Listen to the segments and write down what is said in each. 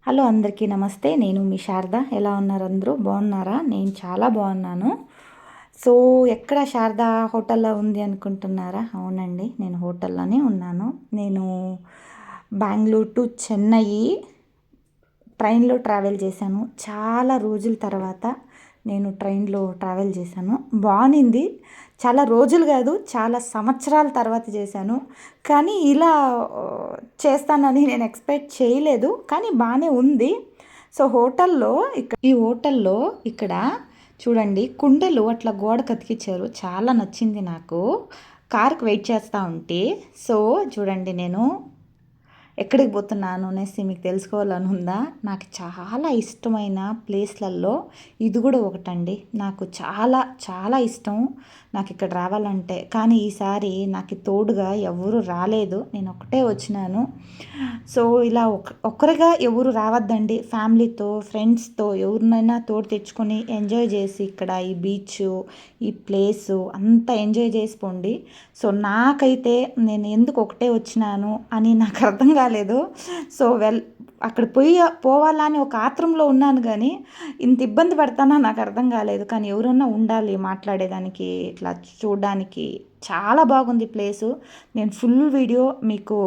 Hello అందరికీ నమస్తే. నేను మీ శారద. ఎలా ఉన్నారు అందరూ? బాగున్నారా? నేను చాలా బాగున్నాను. సో ఎక్కడ శారద హోటల్లో ఉంది అనుకుంటున్నారా? అవునండి, నేను హోటల్లోనే ఉన్నాను. నేను బెంగళూరు టు చెన్నై ట్రైన్లో ట్రావెల్ చేశాను. చాలా రోజుల తర్వాత నేను ట్రైన్లో ట్రావెల్ చేశాను. బాగుంది. చాలా రోజులు కాదు, చాలా సంవత్సరాల తర్వాత చేశాను. కానీ ఇలా చేస్తానని నేను ఎక్స్పెక్ట్ చేయలేదు, కానీ బాగానే ఉంది. సో ఈ హోటల్లో ఇక్కడ చూడండి, కుండలు అట్లా గోడ కతికిచ్చారు. చాలా నచ్చింది నాకు. కార్కి వెయిట్ చేస్తూ ఉంటే. సో చూడండి, నేను ఎక్కడికి పోతున్నాను అనేసి మీకు తెలుసుకోవాలని ఉందా? నాకు చాలా ఇష్టమైన ప్లేస్లలో ఇది కూడా ఒకటండి. నాకు చాలా చాలా ఇష్టం నాకు ఇక్కడ రావాలంటే. కానీ ఈసారి నాకు తోడుగా ఎవరు రాలేదు, నేను ఒకటే వచ్చినాను. సో ఇలా ఒక్కరిగా ఎవరు రావద్దండి. ఫ్యామిలీతో, ఫ్రెండ్స్తో ఎవరినైనా తోడు తెచ్చుకొని ఎంజాయ్ చేసి ఇక్కడ ఈ బీచ్, ఈ ప్లేసు అంతా ఎంజాయ్ చేసిపోండి. సో నాకైతే నేను ఎందుకు ఒకటే వచ్చినాను అని నాకు అర్థం కాలేదు. సో అక్కడ పోవాలని ఒక ఆత్రంలో ఉన్నాను, కానీ ఇంత ఇబ్బంది పడతానా నాకు అర్థం కాలేదు. కానీ ఎవరన్నా ఉండాలి మాట్లాడేదానికి, ఇట్లా చూడడానికి. చాలా బాగుంది ప్లేసు. నేను ఫుల్ వీడియో మీకు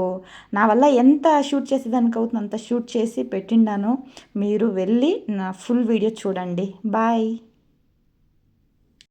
నా వల్ల ఎంత షూట్ చేసేదానికి అవుతుంది అంత షూట్ చేసి పెట్టిండాను. మీరు వెళ్ళి నా ఫుల్ వీడియో చూడండి. బాయ్.